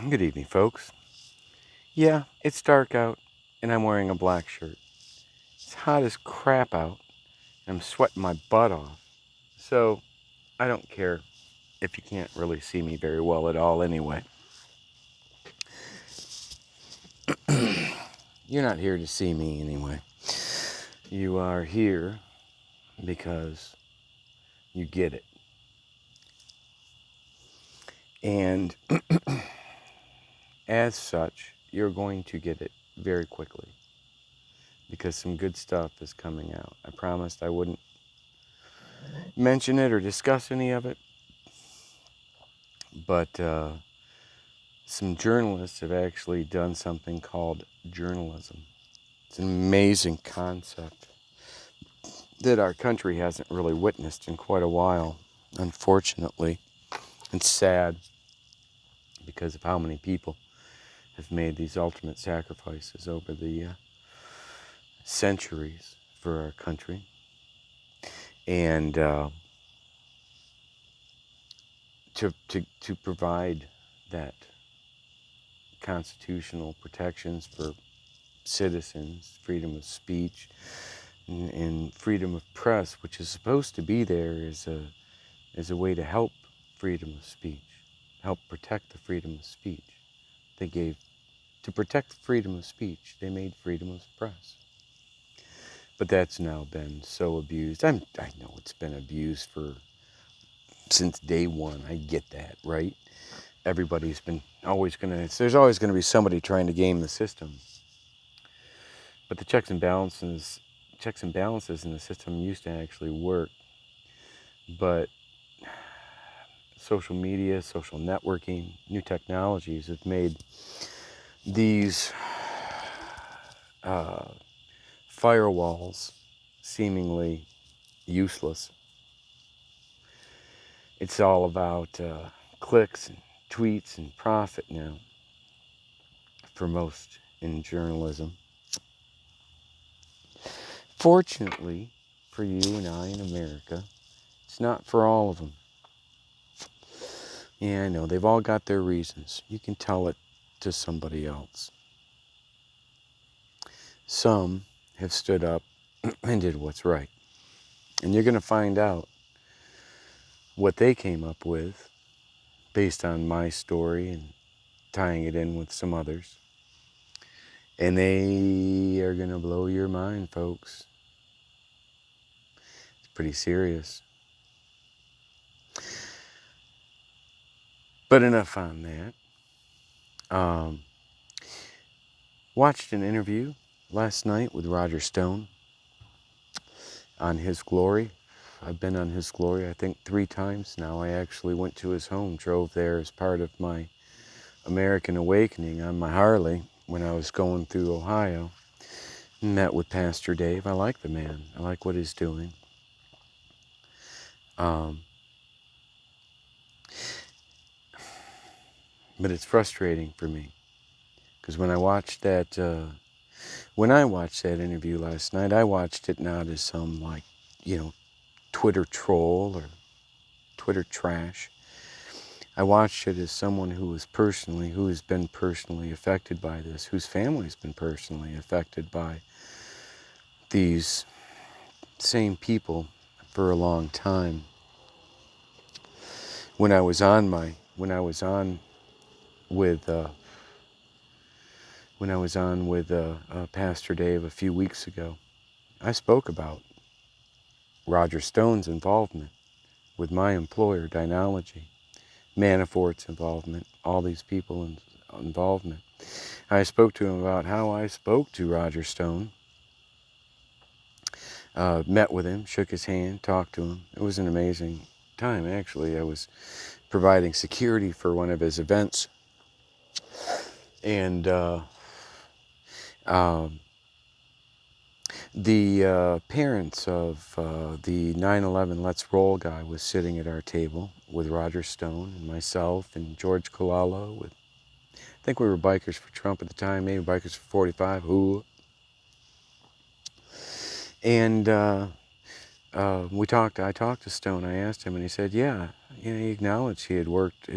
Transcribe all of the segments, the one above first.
Good evening, folks. Yeah, it's dark out, and I'm wearing a black shirt. It's hot as crap out, and I'm sweating my butt off. So, I don't care if you can't really see me very well at all anyway. You're not here to see me anyway. You are here because you get it. And as such, you're going to get it very quickly because some good stuff is coming out. I promised I wouldn't mention it or discuss any of it, but some journalists have actually done something called journalism. It's an amazing concept that our country hasn't really witnessed in quite a while, unfortunately. It's sad because of how many people have made these ultimate sacrifices over the centuries for our country. And to provide that constitutional protections for citizens, freedom of speech, and freedom of press, which is supposed to be there as a way to help freedom of speech, help protect the freedom of speech. To protect freedom of speech, they made freedom of press. But that's now been so abused. I know it's been abused since day one. I get that, right? Everybody's been there's always gonna be somebody trying to game the system. But the checks and balances in the system used to actually work. But social media, social networking, new technologies have made these firewalls seemingly useless. It's all about clicks and tweets and profit now for most in journalism. Fortunately for you and I in America, it's not for all of them. Yeah, I know, they've all got their reasons. You can tell it to somebody else. Some have stood up and did what's right. And you're going to find out what they came up with based on my story and tying it in with some others. And they are going to blow your mind, folks. It's pretty serious. But enough on that. Watched an interview last night with Roger Stone on his glory. I've been on his glory, I think, 3 times now. I actually went to his home, drove there as part of my American awakening on my Harley when I was going through Ohio. Met with Pastor Dave. I like the man. I like what he's doing. But it's frustrating for me because when I watched that interview last night, I watched it not as some Twitter troll or Twitter trash. I watched it as someone who has been personally affected by this, whose family's been personally affected by these same people for a long time. When I was on with Pastor Dave a few weeks ago, I spoke about Roger Stone's involvement with my employer, Dynology, Manafort's involvement, all these people involvement. I spoke to him about how I spoke to Roger Stone, met with him, shook his hand, talked to him. It was an amazing time, actually. I was providing security for one of his events, and the parents of the 9/11 Let's Roll guy was sitting at our table with Roger Stone and myself and George Colalo. I think we were Bikers for Trump at the time, maybe Bikers for 45. Ooh. And I talked to Stone. I asked him, and he said, yeah, he acknowledged he had worked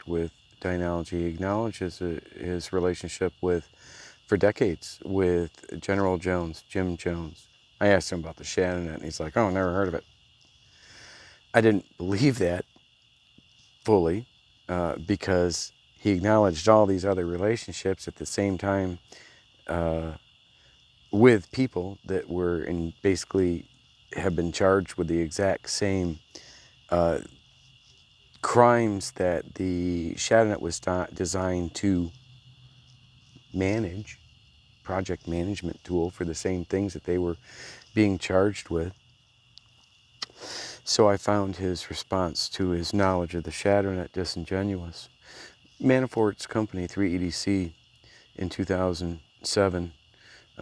with Deinology. He acknowledges his relationship for decades, with General Jones, Jim Jones. I asked him about the shadownet, and he's like, oh, never heard of it. I didn't believe that fully, because he acknowledged all these other relationships at the same time, with people that were basically have been charged with the exact same crimes that the shadownet was designed to manage, project management tool for the same things that they were being charged with. So I found his response to his knowledge of the shadownet disingenuous. Manafort's company, 3EDC, in 2007,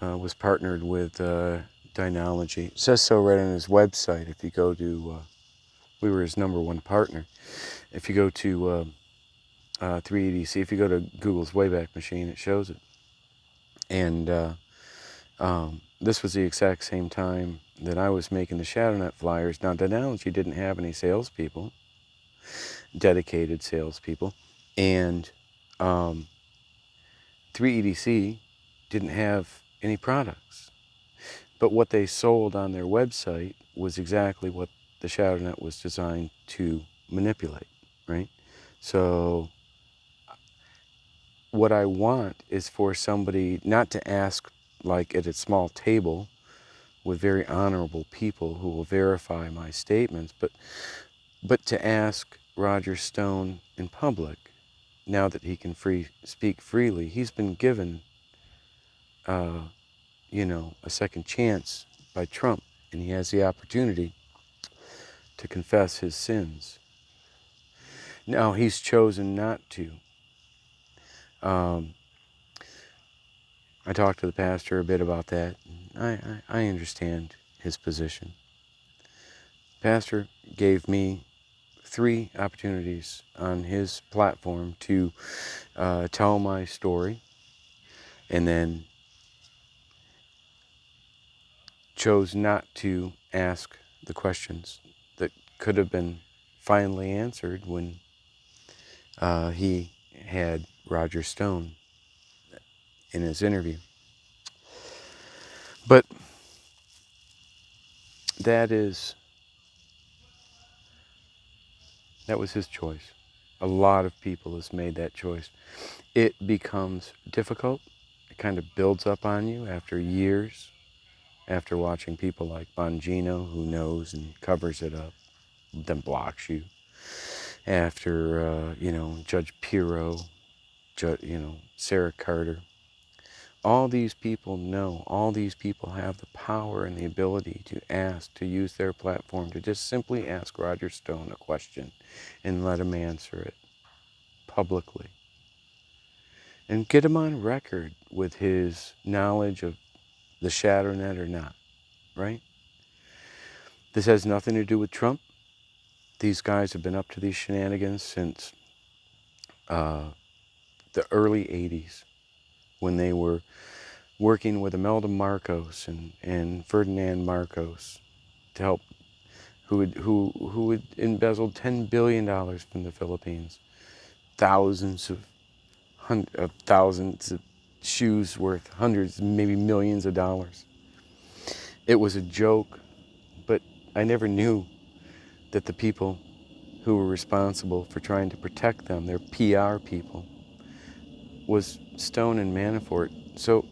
was partnered with Deinology. It says so right on his website. If you go to, we were his #1 partner. If you go to 3EDC, if you go to Google's Wayback Machine, it shows it. And this was the exact same time that I was making the shadownet flyers. Now, Deinology didn't have any salespeople, dedicated salespeople, and 3EDC didn't have any products. But what they sold on their website was exactly what the shadownet was designed to manipulate, right? So what I want is for somebody not to ask, like at a small table with very honorable people who will verify my statements, but to ask Roger Stone in public, now that he can speak freely. He's been given, a second chance by Trump, and he has the opportunity to confess his sins. Now, he's chosen not to. I talked to the pastor a bit about that. I understand his position. Pastor gave me 3 opportunities on his platform to tell my story, and then chose not to ask the questions that could have been finally answered when he had Roger Stone in his interview. But that was his choice. A lot of people has made that choice. It becomes difficult. It kind of builds up on you after years, after watching people like Bongino, who knows and covers it up, then blocks you. After, Judge Pirro, Sarah Carter. All these people know, all these people have the power and the ability to use their platform to just simply ask Roger Stone a question and let him answer it publicly. And get him on record with his knowledge of the shadownet or not, right? This has nothing to do with Trump. These guys have been up to these shenanigans since the early 80s, when they were working with Imelda Marcos and Ferdinand Marcos to help, who had embezzled $10 billion from the Philippines, thousands of shoes worth hundreds, maybe millions of dollars. It was a joke, but I never knew that the people who were responsible for trying to protect them, their PR people, was Stone and Manafort. So,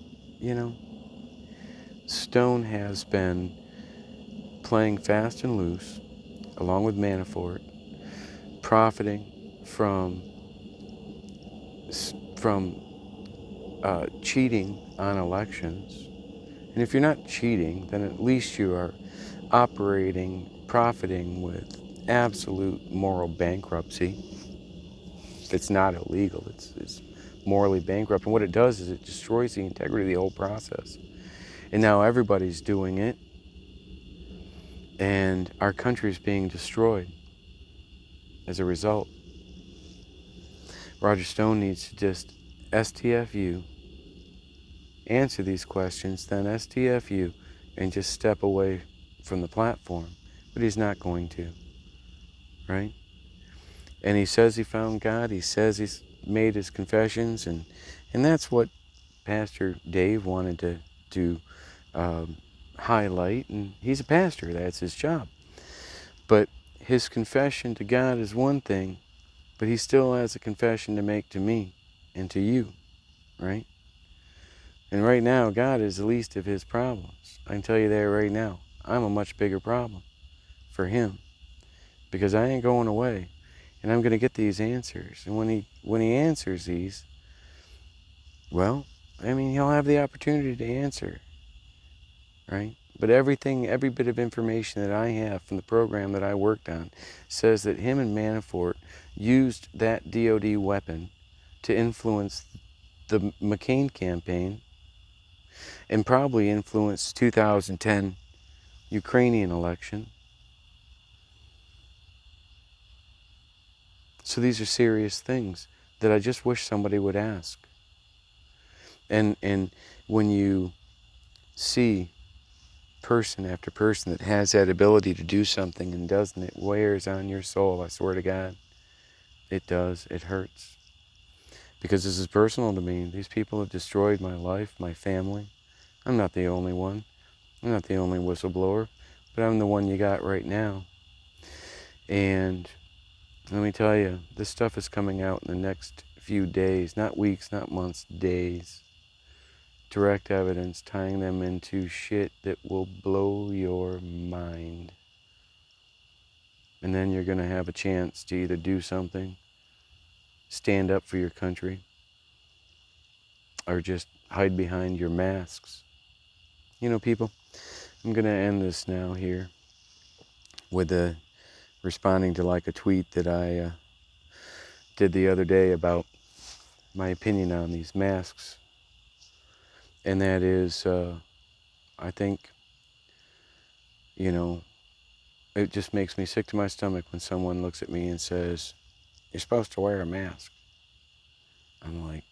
Stone has been playing fast and loose, along with Manafort, profiting from cheating on elections. And if you're not cheating, then at least you are profiting with absolute moral bankruptcy. It's not illegal, it's morally bankrupt. And what it does is it destroys the integrity of the whole process. And now everybody's doing it, and our country is being destroyed as a result. Roger Stone needs to just STFU, answer these questions, then STFU, and just step away from the platform. But he's not going to, right? And he says he found God. He says made his confessions, and that's what Pastor Dave wanted to highlight. And he's a pastor; that's his job. But his confession to God is one thing, but he still has a confession to make to me and to you, right? And right now, God is the least of his problems. I can tell you that right now. I'm a much bigger problem for him, because I ain't going away, and I'm going to get these answers. And when he answers these, well, I mean, he'll have the opportunity to answer, right? But every bit of information that I have from the program that I worked on says that him and Manafort used that DOD weapon to influence the McCain campaign and probably influence 2010 Ukrainian election. So these are serious things that I just wish somebody would ask. And when you see person after person that has that ability to do something and doesn't, it wears on your soul. I swear to God, it does. It hurts. Because this is personal to me. These people have destroyed my life, my family. I'm not the only one. I'm not the only whistleblower, but I'm the one you got right now. And let me tell you, this stuff is coming out in the next few days, not weeks, not months, days. Direct evidence tying them into shit that will blow your mind. And then you're going to have a chance to either do something, stand up for your country, or just hide behind your masks. You know, people, I'm going to end this now here with responding to like a tweet that I did the other day about my opinion on these masks. And that is, I think, you know, it just makes me sick to my stomach when someone looks at me and says, "You're supposed to wear a mask." I'm like,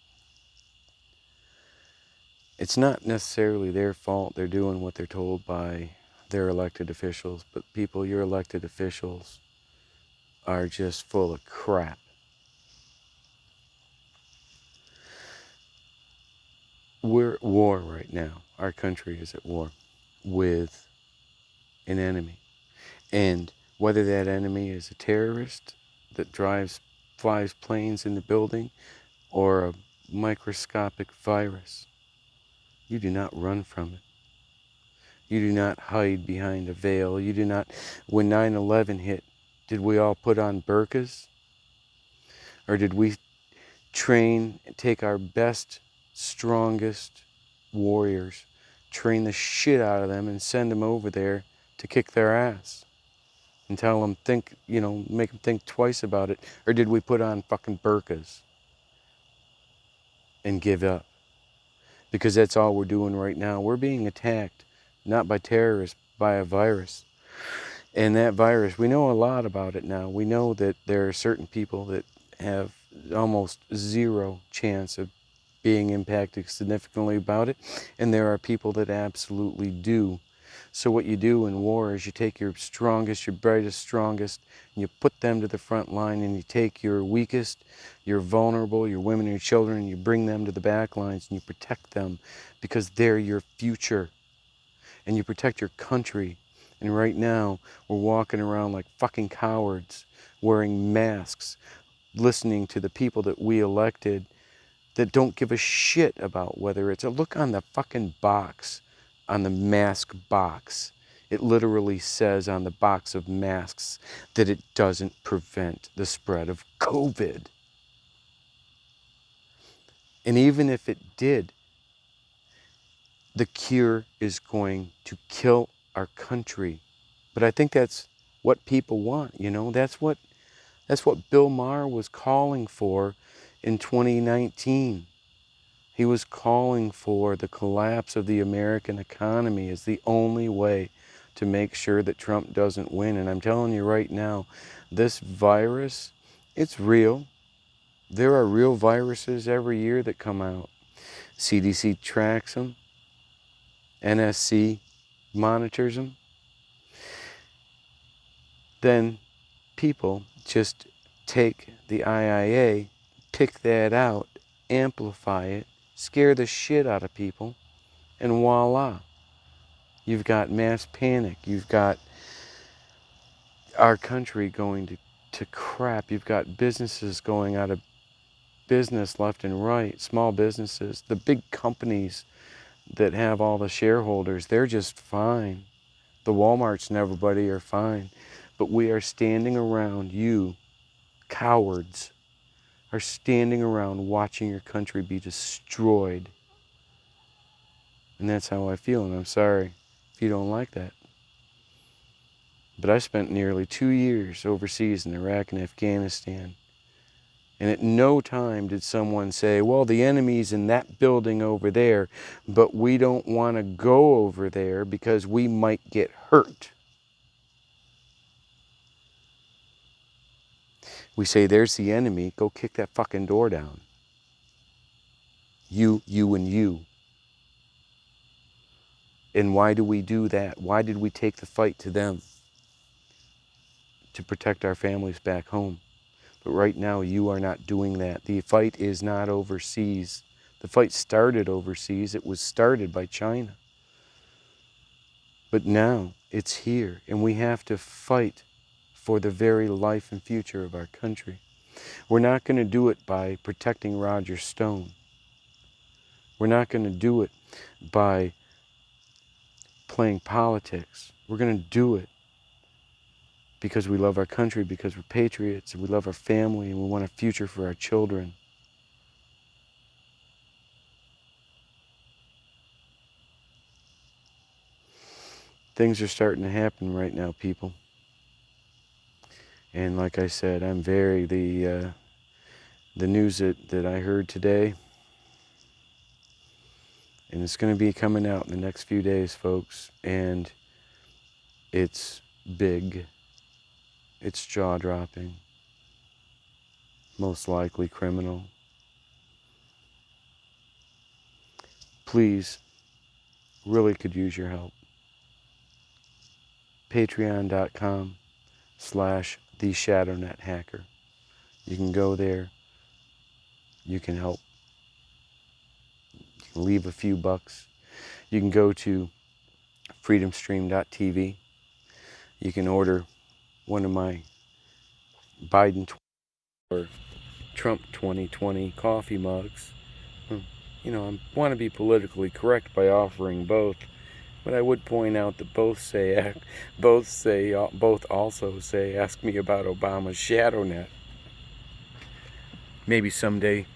it's not necessarily their fault. They're doing what they're told by their elected officials. But people, your elected officials are just full of crap. We're at war right now. Our country is at war with an enemy. And whether that enemy is a terrorist that flies planes in the building, or a microscopic virus, you do not run from it. You do not hide behind a veil. You do not, when 9/11 hit, did we all put on burqas? Or did we train, take our best, strongest warriors, train the shit out of them and send them over there to kick their ass? And tell them, make them think twice about it? Or did we put on fucking burqas and give up? Because that's all we're doing right now. We're being attacked, not by terrorists, by a virus. And that virus, we know a lot about it now. We know that there are certain people that have almost zero chance of being impacted significantly about it. And there are people that absolutely do. So what you do in war is you take your strongest, your brightest, strongest, and you put them to the front line, and you take your weakest, your vulnerable, your women and your children, and you bring them to the back lines, and you protect them because they're your future. And you protect your country. And right now, we're walking around like fucking cowards, wearing masks, listening to the people that we elected that don't give a shit about whether it's a look on the fucking box, on the mask box. It literally says on the box of masks that it doesn't prevent the spread of COVID. And even if it did, the cure is going to kill our country. But I think that's what people want, That's what Bill Maher was calling for in 2019. He was calling for the collapse of the American economy as the only way to make sure that Trump doesn't win. And I'm telling you right now, this virus, it's real. There are real viruses every year that come out. CDC tracks them. NSC monitors them. Then people just take the IIA pick that out, amplify it, scare the shit out of people, and voila. You've got mass panic. You've got our country going to crap. You've got businesses going out of business left and right, small businesses. The big companies that have all the shareholders, they're just fine. The Walmarts and everybody are fine. But we are standing around, you cowards, are standing around watching your country be destroyed. And that's how I feel, and I'm sorry if you don't like that. But I spent nearly 2 years overseas in Iraq and Afghanistan. And at no time did someone say, well, the enemy's in that building over there, but we don't want to go over there because we might get hurt. We say, there's the enemy, go kick that fucking door down. You, and you. And why do we do that? Why did we take the fight to them? To protect our families back home. But right now, you are not doing that. The fight is not overseas. The fight started overseas. It was started by China. But now, it's here. And we have to fight for the very life and future of our country. We're not going to do it by protecting Roger Stone. We're not going to do it by playing politics. We're going to do it because we love our country, because we're patriots, and we love our family, and we want a future for our children. Things are starting to happen right now, people. And like I said, I'm very, the news that I heard today, and it's going to be coming out in the next few days, folks, and it's big. It's jaw-dropping. Most likely criminal. Please, really could use your help. Patreon.com/TheShadowNetHacker. You can go there. You can help. You can leave a few bucks. You can go to freedomstream.tv. You can order one of my Biden or Trump 2020 coffee mugs. You know, I want to be politically correct by offering both, but I would point out that both also say, ask me about Obama's shadownet. Maybe someday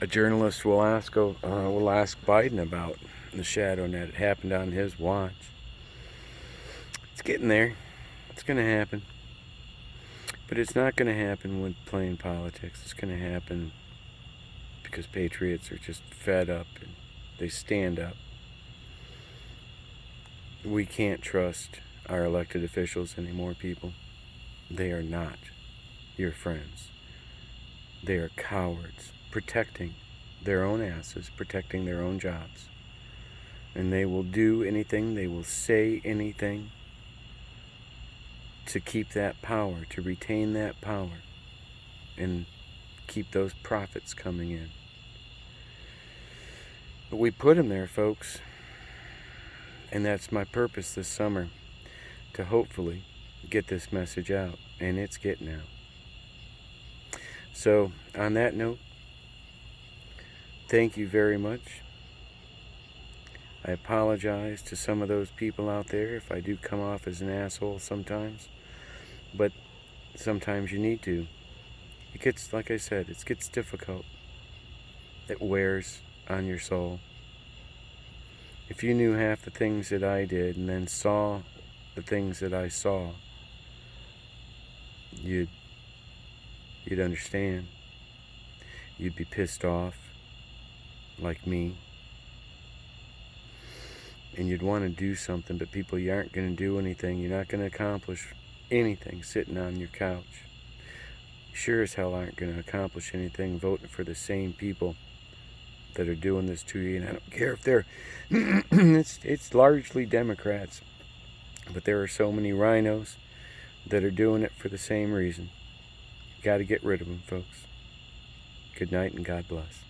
a journalist will ask Biden about the shadownet. It happened on his watch. It's getting there. It's going to happen. But it's not going to happen with playing politics. It's going to happen because patriots are just fed up and they stand up. We can't trust our elected officials anymore, people. They are not your friends. They are cowards, protecting their own asses, protecting their own jobs. And they will do anything, they will say anything to keep that power, to retain that power, and keep those profits coming in. But we put them there, folks. And that's my purpose this summer, to hopefully get this message out. And it's getting out. So, on that note, thank you very much. I apologize to some of those people out there if I do come off as an asshole sometimes. But sometimes you need to. It gets, like I said, it gets difficult. It wears on your soul. If you knew half the things that I did and then saw the things that I saw, you'd understand. You'd be pissed off, like me. And you'd want to do something, but people, you aren't going to do anything. You're not going to accomplish anything sitting on your couch. Sure as hell aren't going to accomplish anything voting for the same people that are doing this to you. And I don't care if they're it's largely Democrats, but there are so many rhinos that are doing it for the same reason. Got to get rid of them, folks. Good night and God bless.